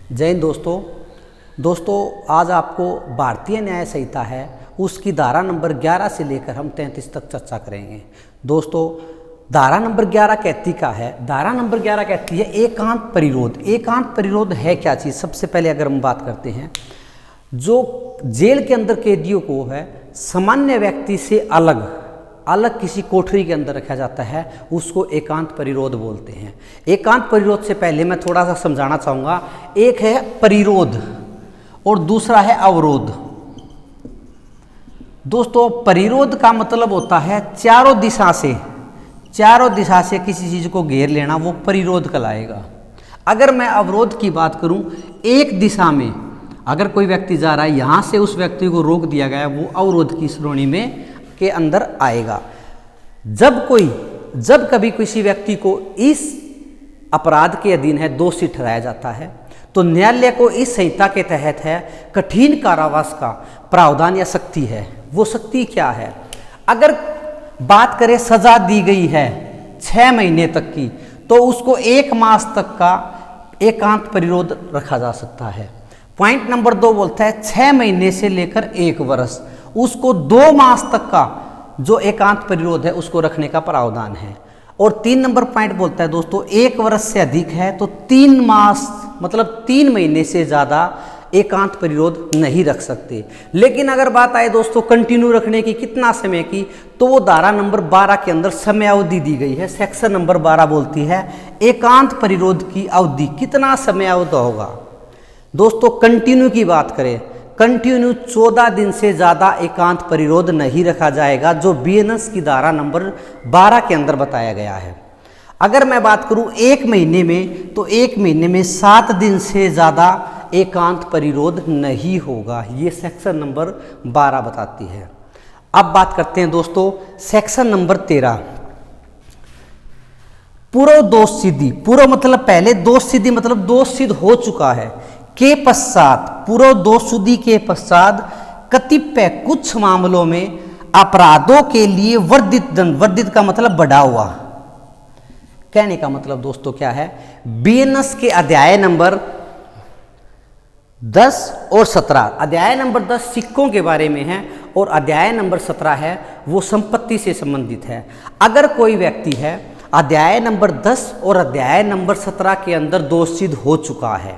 जय हिंद दोस्तों आज आपको भारतीय न्याय संहिता है उसकी धारा नंबर 11 से लेकर हम 33 तक चर्चा करेंगे। दोस्तों धारा नंबर 11 कहती क्या है? धारा नंबर 11 कहती है एकांत परिरोध। एकांत परिरोध है क्या चीज़? सबसे पहले अगर हम बात करते हैं, जो जेल के अंदर कैदियों को है सामान्य व्यक्ति से अलग किसी कोठरी के अंदर रखा जाता है, उसको एकांत परिरोध बोलते हैं। एकांत परिरोध से पहले मैं थोड़ा सा समझाना चाहूँगा। एक है परिरोध और दूसरा है अवरोध। दोस्तों परिरोध का मतलब होता है चारों दिशा से किसी चीज़ को घेर लेना, वो परिरोध कहलाएगा। अगर मैं अवरोध की बात करूं, एक दिशा में अगर कोई व्यक्ति जा रहा है, यहाँ से उस व्यक्ति को रोक दिया गया, वो अवरोध की श्रेणी में के अंदर आएगा। जब कभी किसी व्यक्ति को इस अपराध के अधीन है दोषी ठहराया जाता है, तो न्यायालय को इस संहिता के तहत है कठिन कारावास का प्रावधान या शक्ति है। वो शक्ति क्या है? अगर बात करें सजा दी गई है 6 महीने तक की, तो उसको 1 मास तक का एकांत परिरोध रखा जा सकता है। पॉइंट नंबर 2 बोलता है 6 महीने से लेकर 1 वर्ष, उसको 2 मास तक का जो एकांत परिरोध है उसको रखने का प्रावधान है। और 3 नंबर पॉइंट बोलता है दोस्तों 1 वर्ष से अधिक है तो 3 मास मतलब 3 महीने से ज़्यादा एकांत परिरोध नहीं रख सकते। लेकिन अगर बात आए दोस्तों कंटिन्यू रखने की, कितना समय की, तो वो धारा नंबर 12 के अंदर समय अवधि दी गई है। सेक्शन नंबर 12 बोलती है एकांत परिरोध की अवधि कितना समय अवधि होगा। दोस्तों कंटिन्यू की बात करें, कंटिन्यू 14 दिन से ज़्यादा एकांत परिरोध नहीं रखा जाएगा, जो बीएनएस की धारा नंबर 12 के अंदर बताया गया है। अगर मैं बात करूं 1 महीने में, तो 1 महीने में 7 दिन से ज़्यादा एकांत परिरोध नहीं होगा, ये सेक्शन नंबर 12 बताती है। अब बात करते हैं दोस्तों सेक्शन नंबर 13, पूर्व दोष सिद्धि। पूर्व मतलब पहले, दोष सिद्धि मतलब दोष सिद्ध हो चुका है के पश्चात, पूर्व दोष सिद्धि के पश्चात कतिपय कुछ मामलों में अपराधों के लिए वर्धित दंड, वर्धित का मतलब बढ़ा हुआ, कहने का मतलब दोस्तों क्या है, बीएनएस के अध्याय नंबर 10 और 17, अध्याय नंबर 10 सिक्कों के बारे में है और अध्याय नंबर 17 है वो संपत्ति से संबंधित है। अगर कोई व्यक्ति है अध्याय नंबर 10 और अध्याय नंबर 17 के अंदर दोष सिद्ध हो चुका है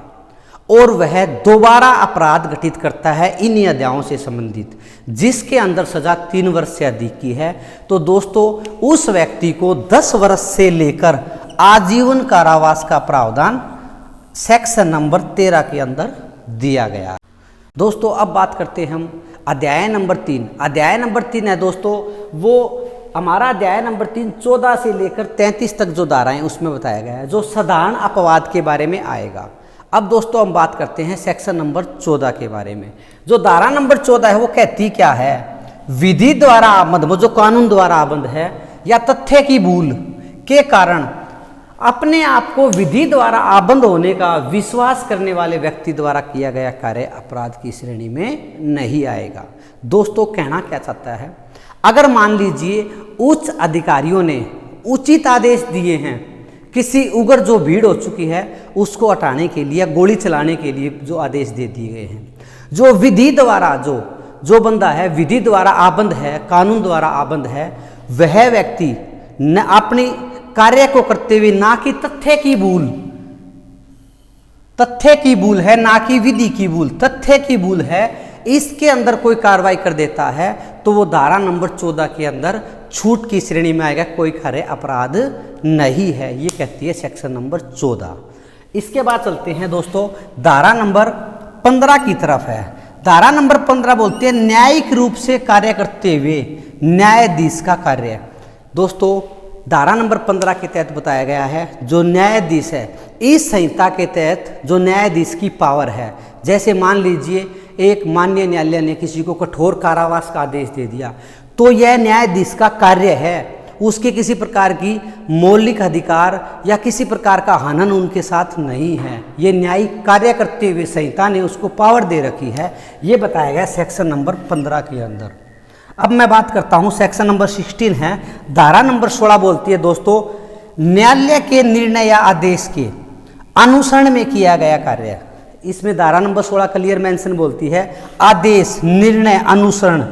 और वह दोबारा अपराध घटित करता है इन्हीं अध्यायों से संबंधित, जिसके अंदर सजा 3 वर्ष से अधिक की है, तो दोस्तों उस व्यक्ति को 10 वर्ष से लेकर आजीवन कारावास का प्रावधान सेक्शन नंबर 13 के अंदर दिया गया। दोस्तों अब बात करते हैं हम अध्याय नंबर 3। अध्याय नंबर 3 है दोस्तों वो हमारा अध्याय नंबर 3 14 से लेकर 33 तक जो धाराएं उसमें बताया गया है, जो साधारण अपवाद के बारे में आएगा। अब दोस्तों हम बात करते हैं सेक्शन नंबर 14 के बारे में। जो धारा नंबर 14 है वो कहती क्या है? विधि द्वारा आबंध, वो जो कानून द्वारा आबंध है या तथ्य की भूल के कारण अपने आप को विधि द्वारा आबंध होने का विश्वास करने वाले व्यक्ति द्वारा किया गया कार्य अपराध की श्रेणी में नहीं आएगा। दोस्तों कहना क्या चाहता है, अगर मान लीजिए उच्च अधिकारियों ने उचित आदेश दिए हैं, किसी उग्र जो भीड़ हो चुकी है उसको हटाने के लिए, गोली चलाने के लिए जो आदेश दे दिए गए हैं, जो विधि द्वारा जो बंदा है विधि द्वारा आबंध है, कानून द्वारा आबंध है, वह व्यक्ति न अपनी कार्य को करते हुए ना कि तथ्य की भूल है, ना कि विधि की भूल, तथ्य की भूल है, इसके अंदर कोई कार्रवाई कर देता है तो वो धारा नंबर 14 के अंदर छूट की श्रेणी में आएगा, कोई खरे अपराध नहीं है, ये कहती है सेक्शन नंबर 14। इसके बाद चलते हैं दोस्तों धारा नंबर 15 की तरफ है। धारा नंबर 15 बोलते हैं न्यायिक रूप से कार्य करते हुए न्यायाधीश का कार्य। दोस्तों धारा नंबर 15 के तहत बताया गया है जो न्यायाधीश है, इस संहिता के तहत जो न्यायाधीश की पावर है, जैसे मान लीजिए एक माननीय न्यायालय ने किसी को कठोर कारावास का आदेश दे दिया, तो यह न्यायाधीश का कार्य है, उसके किसी प्रकार की मौलिक अधिकार या किसी प्रकार का हनन उनके साथ नहीं है, ये न्यायिक कार्य करते हुए संहिता ने उसको पावर दे रखी है, ये बताया गया सेक्शन नंबर 15 के अंदर। अब मैं बात करता हूँ सेक्शन नंबर 16 है, धारा नंबर 16 बोलती है दोस्तों न्यायालय के निर्णय या आदेश के अनुसरण में किया गया कार्य, इसमें धारा नंबर 16 क्लियर मेंशन बोलती है आदेश, निर्णय, अनुसरण।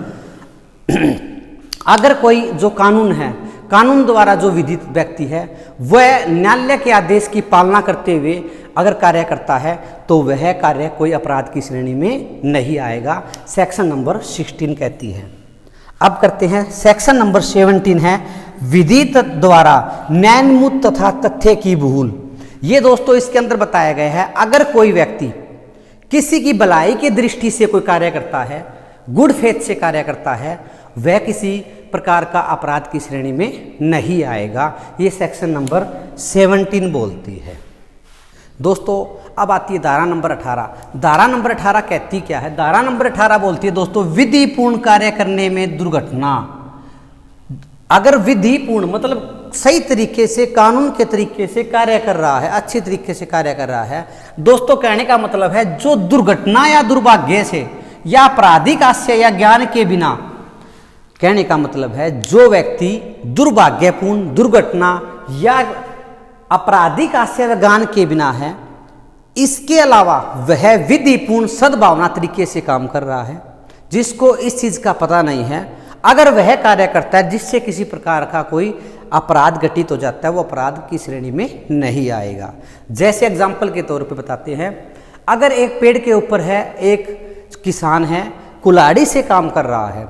अगर कोई जो कानून है, कानून द्वारा जो विधित व्यक्ति है, वह न्यायालय के आदेश की पालना करते हुए अगर कार्य करता है तो वह कार्य कोई अपराध की श्रेणी में नहीं आएगा, सेक्शन नंबर 16 कहती है। अब करते हैं सेक्शन नंबर 17 है विधि द्वारा न्यायोन्मुख तथा तथ्य की भूल। ये दोस्तों इसके अंदर बताया गया है अगर कोई व्यक्ति किसी की भलाई की दृष्टि से कोई कार्य करता है, गुड फेथ से कार्य करता है, वह किसी प्रकार का अपराध की श्रेणी में नहीं आएगा। ये सेक्शन नंबर 17 बोलती है। दोस्तों अब आती है धारा नंबर 18। धारा नंबर 18 कहती क्या है? धारा नंबर 18 बोलती है दोस्तों विधिपूर्ण कार्य करने में दुर्घटना। अगर विधिपूर्ण मतलब सही तरीके से, कानून के तरीके से कार्य कर रहा है, अच्छी तरीके से कार्य कर रहा है, दोस्तों कहने का मतलब है जो दुर्घटना या दुर्भाग्य से या आपराधिक आशय या ज्ञान के बिना, कहने का मतलब है जो व्यक्ति दुर्भाग्यपूर्ण, दुर्घटना या आपराधिक आशय व ज्ञान के बिना है, इसके अलावा वह विधिपूर्ण सद्भावना तरीके से काम कर रहा है, जिसको इस चीज का पता नहीं है, अगर वह कार्य करता है जिससे किसी प्रकार का कोई अपराध घटित हो जाता है, वो अपराध की श्रेणी में नहीं आएगा। जैसे एग्जाम्पल के तौर पे बताते हैं, अगर एक पेड़ के ऊपर है, एक किसान है, कुल्हाड़ी से काम कर रहा है,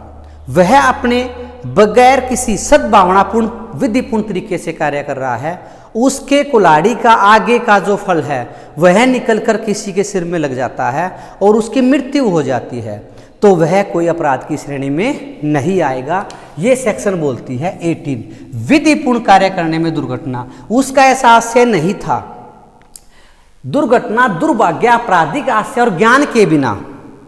वह अपने बगैर किसी सद्भावनापूर्ण विधिपूर्ण तरीके से कार्य कर रहा है, उसके कुल्हाड़ी का आगे का जो फल है वह निकलकर किसी के सिर में लग जाता है और उसकी मृत्यु हो जाती है, तो वह कोई अपराध की श्रेणी में नहीं आएगा। ये सेक्शन बोलती है 18 विधिपूर्ण कार्य करने में दुर्घटना। उसका ऐसा आशय नहीं था, दुर्घटना, दुर्भाग्य, आपराधिक आशय और ज्ञान के बिना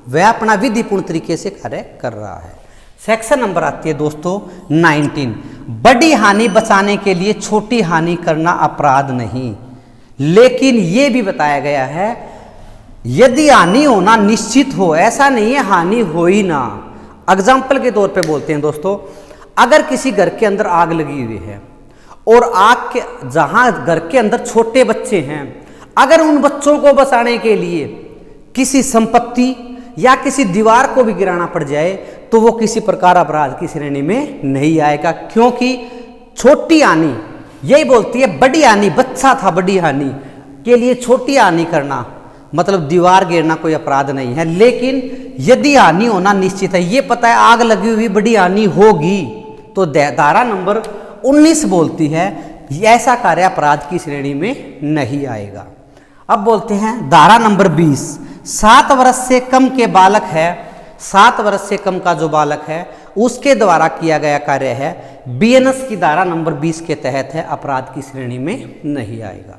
वह अपना विधिपूर्ण तरीके से कार्य कर रहा है। सेक्शन नंबर आती है दोस्तों 19 बड़ी हानि बचाने के लिए छोटी हानि करना अपराध नहीं, लेकिन यह भी बताया गया है यदि हानि होना निश्चित हो, ऐसा नहीं है हानि हो ही ना। एग्जाम्पल के तौर पे बोलते हैं दोस्तों, अगर किसी घर के अंदर आग लगी हुई है और आग के जहां घर के अंदर छोटे बच्चे हैं, अगर उन बच्चों को बचाने के लिए किसी संपत्ति या किसी दीवार को भी गिराना पड़ जाए तो वो किसी प्रकार अपराध की श्रेणी में नहीं आएगा, क्योंकि छोटी हानि, यही बोलती है बड़ी हानि, बच्चा था, बड़ी हानि के लिए छोटी हानि करना मतलब दीवार गिरना कोई अपराध नहीं है। लेकिन यदि हानि होना निश्चित है, ये पता है आग लगी हुई बड़ी हानि होगी, तो धारा नंबर 19 बोलती है ऐसा कार्य अपराध की श्रेणी में नहीं आएगा। अब बोलते हैं धारा नंबर 20 7 वर्ष से कम के बालक है, 7 वर्ष से कम का जो बालक है उसके द्वारा किया गया कार्य है, बीएनएस की धारा नंबर 20 के तहत है, अपराध की श्रेणी में नहीं आएगा।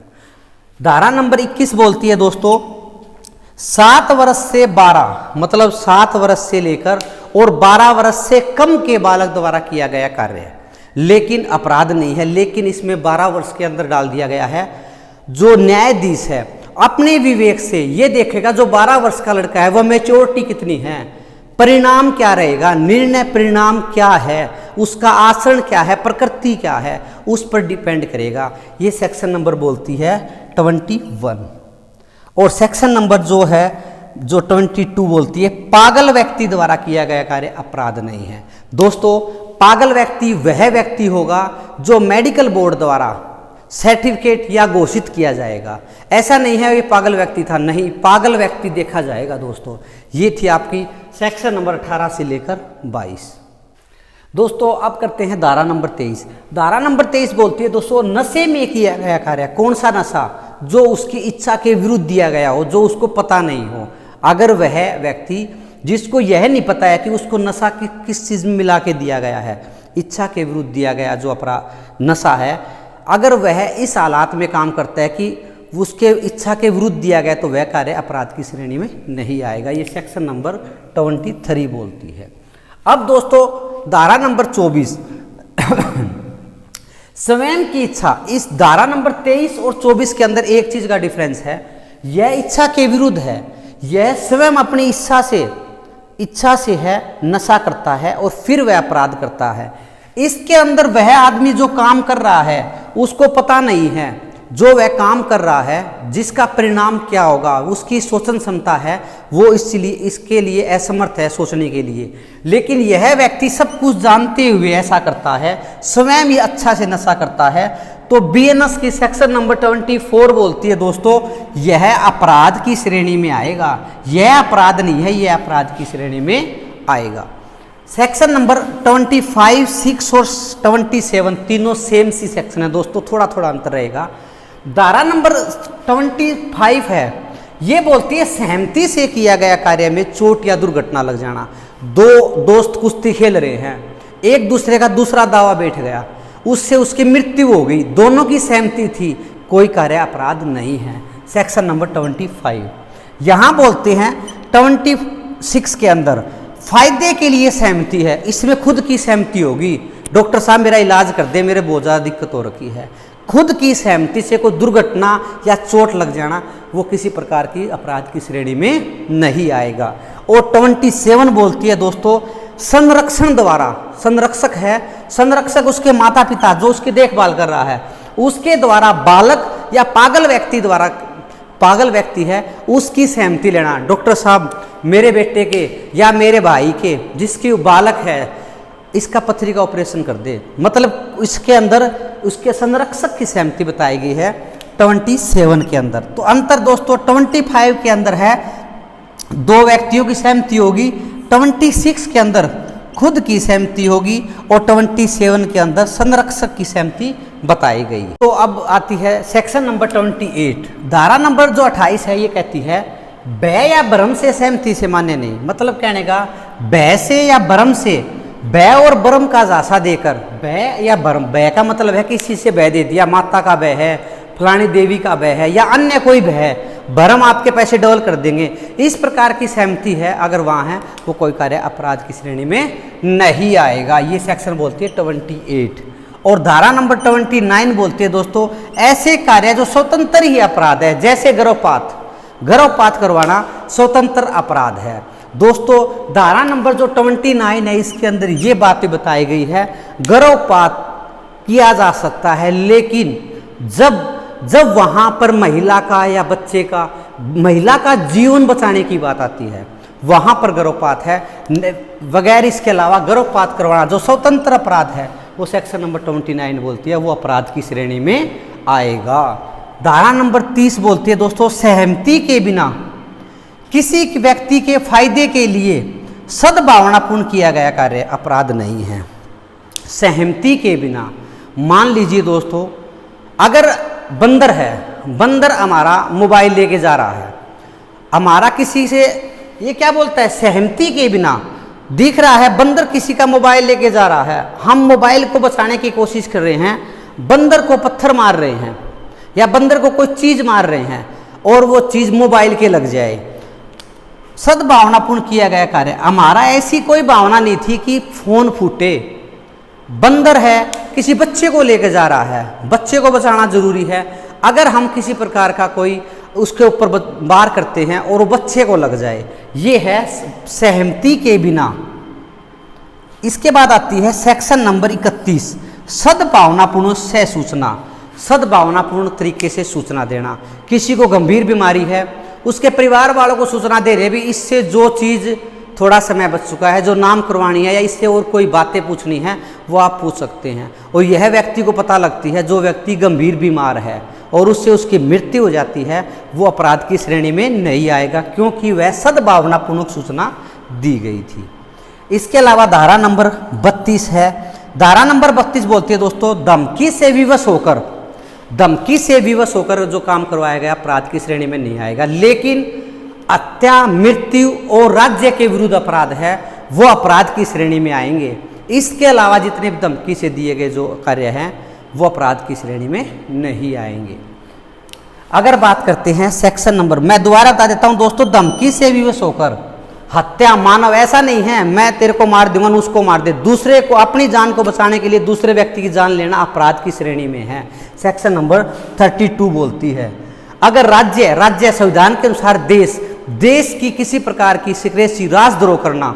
धारा नंबर 21 बोलती है दोस्तों 7 वर्ष से 12 मतलब 7 वर्ष से लेकर और 12 वर्ष से कम के बालक द्वारा किया गया कार्य है, लेकिन अपराध नहीं है। लेकिन इसमें 12 वर्ष के अंदर डाल दिया गया है, जो न्यायाधीश है अपने विवेक से ये देखेगा जो 12 वर्ष का लड़का है वह मैच्योरिटी कितनी है, परिणाम क्या रहेगा, निर्णय परिणाम क्या है, उसका आचरण क्या है, प्रकृति क्या है, उस पर डिपेंड करेगा। ये सेक्शन नंबर बोलती है 21। और सेक्शन नंबर जो है जो 22 बोलती है पागल व्यक्ति द्वारा किया गया कार्य अपराध नहीं है। दोस्तों पागल व्यक्ति वह व्यक्ति होगा जो मेडिकल बोर्ड द्वारा सर्टिफिकेट या घोषित किया जाएगा, ऐसा नहीं है ये पागल व्यक्ति था, नहीं, पागल व्यक्ति देखा जाएगा। दोस्तों ये थी आपकी सेक्शन नंबर 18 से लेकर 22। दोस्तों अब करते हैं धारा नंबर 23। धारा नंबर 23 बोलती है दोस्तों नशे में किया गया कार्य, कौन सा नशा, जो उसकी इच्छा के विरुद्ध दिया गया हो, जो उसको पता नहीं हो। अगर वह व्यक्ति जिसको यह नहीं पता है कि उसको नशा किस चीज़ में मिला के दिया गया है, इच्छा के विरुद्ध दिया गया जो अपराध नशा है, अगर वह इस हालात में काम करता है कि उसके इच्छा के विरुद्ध दिया गया तो वह कार्य अपराध की श्रेणी में नहीं आएगा। ये सेक्शन नंबर 23 बोलती है। अब दोस्तों धारा नंबर 24 स्वयं की इच्छा। इस धारा नंबर 23 और 24 के अंदर एक चीज का डिफरेंस है, यह इच्छा के विरुद्ध है, यह स्वयं अपनी इच्छा से है नशा करता है और फिर वह अपराध करता है। इसके अंदर वह आदमी जो काम कर रहा है उसको पता नहीं है जो वह काम कर रहा है जिसका परिणाम क्या होगा, उसकी सोचन क्षमता है वो इसलिए इसके लिए असमर्थ है सोचने के लिए। लेकिन यह व्यक्ति सब कुछ जानते हुए ऐसा करता है, स्वयं ही अच्छा से नशा करता है। तो बीएनएस की सेक्शन नंबर 24 बोलती है दोस्तों, यह अपराध की श्रेणी में आएगा। यह अपराध नहीं है, यह अपराध की श्रेणी में आएगा। सेक्शन नंबर 25, 6 और 27 तीनों सेम सी सेक्शन है दोस्तों, थोड़ा थोड़ा अंतर रहेगा। धारा नंबर 25 है, ये बोलती है सहमति से किया गया कार्य में चोट या दुर्घटना लग जाना। दो दोस्त कुश्ती खेल रहे हैं, एक दूसरे का दूसरा दावा बैठ गया, उससे उसकी मृत्यु हो गई, दोनों की सहमति थी, कोई कार्य अपराध नहीं है। Section number 25। यहाँ बोलते हैं 26 के अंदर फायदे के लिए सहमति है, इसमें खुद की सहमति होगी। डॉक्टर साहब मेरा इलाज कर दे, मेरे बहुत ज़्यादा दिक्कत हो रखी है। खुद की सहमति से कोई दुर्घटना या चोट लग जाना वो किसी प्रकार की अपराध की श्रेणी में नहीं आएगा। और 27 बोलती है दोस्तों, संरक्षण द्वारा, संरक्षक है, संरक्षक उसके माता पिता जो उसकी देखभाल कर रहा है उसके द्वारा बालक या पागल व्यक्ति द्वारा, पागल व्यक्ति है उसकी सहमति लेना। डॉक्टर साहब मेरे बेटे के या मेरे भाई के जिसकी बालक है इसका पथरी का ऑपरेशन कर दे, मतलब इसके अंदर उसके संरक्षक की सहमति बताई गई है 27 के अंदर। तो अंतर दोस्तों 25 के अंदर है दो व्यक्तियों की सहमति होगी, 26 के अंदर खुद की सहमति होगी और 27 के अंदर संरक्षक की सहमति बताई गई। तो अब आती है सेक्शन नंबर 28। धारा नंबर जो 28 है ये कहती है भय या भ्रम से सहमति से मान्य नहीं। मतलब कहने का भय से या भ्रम से, भय और भ्रम का झांसा देकर, भय या भ्रम, भय का मतलब है किसी से भय दे दिया, माता का भय है, फलानी देवी का भय है या अन्य कोई भय है, भ्रम आपके पैसे डबल कर देंगे, इस प्रकार की सहमति है अगर वहाँ है वो कोई कार्य अपराध की श्रेणी में नहीं आएगा। ये सेक्शन बोलती है 28। और धारा नंबर 29 बोलती है दोस्तों ऐसे कार्य जो स्वतंत्र ही अपराध है, जैसे गर्भपात, गर्भपात करवाना स्वतंत्र अपराध है। दोस्तों धारा नंबर जो 29 है इसके अंदर ये बातें बताई गई है, गर्भपात किया जा सकता है लेकिन जब वहाँ पर महिला का या बच्चे का, महिला का जीवन बचाने की बात आती है वहाँ पर गर्भपात है। वगैर इसके अलावा गर्भपात करवाना जो स्वतंत्र अपराध है वो सेक्शन नंबर 29 बोलती है वो अपराध की श्रेणी में आएगा। धारा नंबर 30 बोलती है दोस्तों सहमति के बिना किसी व्यक्ति के फायदे के लिए सद्भावनापूर्ण किया गया कार्य अपराध नहीं है। सहमति के बिना, मान लीजिए दोस्तों अगर बंदर है, बंदर हमारा मोबाइल लेके जा रहा है, हमारा किसी से ये क्या बोलता है सहमति के बिना, दिख रहा है बंदर किसी का मोबाइल लेके जा रहा है, हम मोबाइल को बचाने की कोशिश कर रहे हैं, बंदर को पत्थर मार रहे हैं या बंदर को कोई चीज़ मार रहे हैं और वो चीज़ मोबाइल के लग जाए, सद्भावनापूर्ण किया गया कार्य। हमारा ऐसी कोई भावना नहीं थी कि फोन फूटे, बंदर है किसी बच्चे को लेकर जा रहा है, बच्चे को बचाना जरूरी है, अगर हम किसी प्रकार का कोई उसके ऊपर वार करते हैं और वो बच्चे को लग जाए, ये है सहमति के बिना। इसके बाद आती है सेक्शन नंबर 31 सद्भावनापूर्ण सह सूचना। सद्भावनापूर्ण तरीके से सूचना देना, किसी को गंभीर बीमारी है उसके परिवार वालों को सूचना दे रहे भी इससे जो चीज़ थोड़ा समय बच चुका है, जो नाम करवानी है या इससे और कोई बातें पूछनी है वो आप पूछ सकते हैं। और यह व्यक्ति को पता लगती है जो व्यक्ति गंभीर बीमार है और उससे उसकी मृत्यु हो जाती है वो अपराध की श्रेणी में नहीं आएगा क्योंकि वह सद्भावनापूर्ण सूचना दी गई थी। इसके अलावा धारा नंबर 32 है। धारा नंबर 32 बोलती है दोस्तों धमकी से विवश होकर, धमकी से विवश होकर जो काम करवाया गया अपराध की श्रेणी में नहीं आएगा, लेकिन हत्या, मृत्यु और राज्य के विरुद्ध अपराध है वो अपराध की श्रेणी में आएंगे। इसके अलावा जितने भी धमकी से दिए गए जो कार्य हैं वो अपराध की श्रेणी में नहीं आएंगे। अगर बात करते हैं सेक्शन नंबर, मैं दोबारा बता देता हूं दोस्तों, धमकी से विवश होकर हत्या, मानव ऐसा नहीं है मैं तेरे को मार दूंगा उसको मार दे, दूसरे को अपनी जान को बचाने के लिए दूसरे व्यक्ति की जान लेना अपराध की श्रेणी में है। सेक्शन नंबर 32 बोलती है अगर राज्य संविधान के अनुसार देश की किसी प्रकार की सिक्रेसी राजद्रोह करना,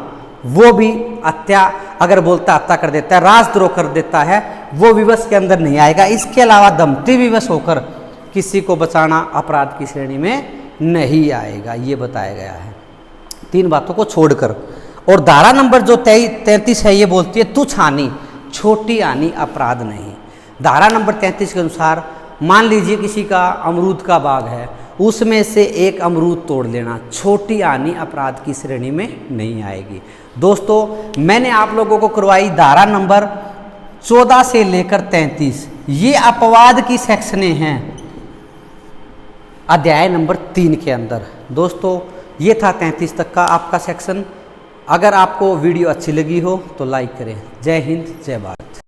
वो भी हत्या, अगर बोलता हत्या कर देता है, राजद्रोह कर देता है, वो विवश के अंदर नहीं आएगा। इसके अलावा धमकी विवश होकर किसी को बचाना अपराध की श्रेणी में नहीं आएगा, ये बताया गया है 3 बातों को छोड़कर। और धारा नंबर जो 33 है ये बोलती है तुच्छ हानि, छोटी हानि अपराध नहीं। धारा नंबर 33 के अनुसार मान लीजिए किसी का अमरूद का बाग है, उसमें से एक अमरूद तोड़ लेना, छोटी हानि अपराध की श्रेणी में नहीं आएगी। दोस्तों मैंने आप लोगों को करवाई धारा नंबर 14 से लेकर 33, ये अपवाद की सेक्शनें हैं अध्याय नंबर 3 के अंदर। दोस्तों ये था 33 तक का आपका सेक्शन। अगर आपको वीडियो अच्छी लगी हो तो लाइक करें। जय हिंद, जय भारत।